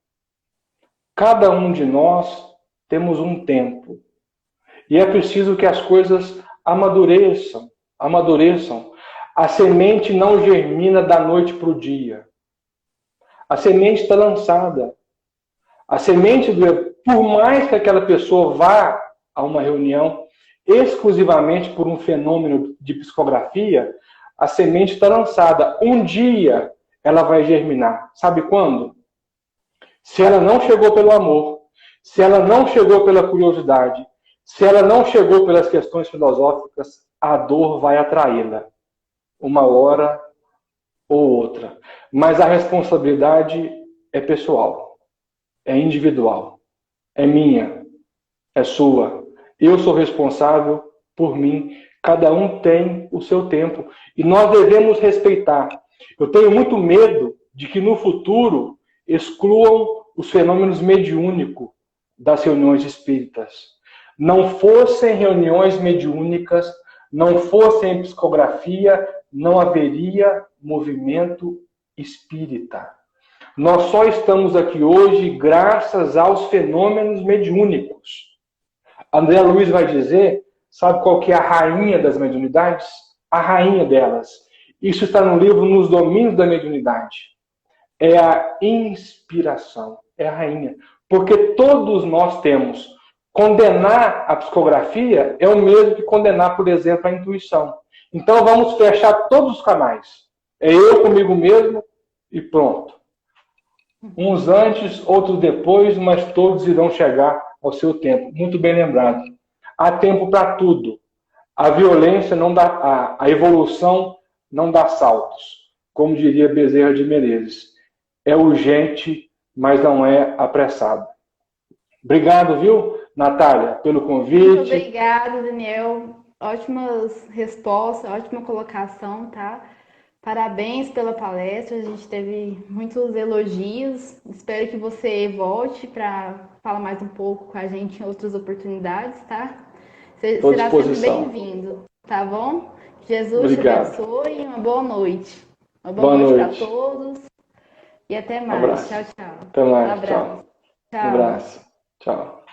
Cada um de nós temos um tempo. E é preciso que as coisas amadureçam. A semente não germina da noite para o dia. A semente está lançada. A semente, por mais que aquela pessoa vá a uma reunião exclusivamente por um fenômeno de psicografia, a semente está lançada. Um dia ela vai germinar. Sabe quando? Se ela não chegou pelo amor, se ela não chegou pela curiosidade, se ela não chegou pelas questões filosóficas, a dor vai atraí-la, uma hora ou outra. Mas a responsabilidade é pessoal, é individual, é minha, é sua. Eu sou responsável por mim. Cada um tem o seu tempo e nós devemos respeitar. Eu tenho muito medo de que no futuro excluam os fenômenos mediúnicos das reuniões espíritas. Não fossem reuniões mediúnicas, não fossem psicografia, não haveria movimento espírita. Nós só estamos aqui hoje graças aos fenômenos mediúnicos. André Luiz vai dizer, sabe qual que é a rainha das mediunidades? A rainha delas. Isso está no livro Nos Domínios da Mediunidade. É a inspiração, é a rainha. Porque todos nós temos. Condenar a psicografia é o mesmo que condenar, por exemplo, a intuição. Então vamos fechar todos os canais. É eu comigo mesmo e pronto. Uns antes, outros depois, mas todos irão chegar ao seu tempo. Muito bem lembrado. Há tempo para tudo. A violência não dá, a evolução não dá saltos. Como diria Bezerra de Menezes. É urgente, mas não é apressado. Obrigado, viu, Natália, pelo convite. Muito obrigada, Daniel. Ótimas respostas, ótima colocação, tá? Parabéns pela palestra, a gente teve muitos elogios. Espero que você volte para falar mais um pouco com a gente em outras oportunidades, tá? Será sempre bem-vindo, tá bom? Jesus te abençoe e uma boa noite. Uma boa noite para todos e até mais. Tchau, tchau. Até mais. Um abraço. Tchau. Um abraço. Tchau.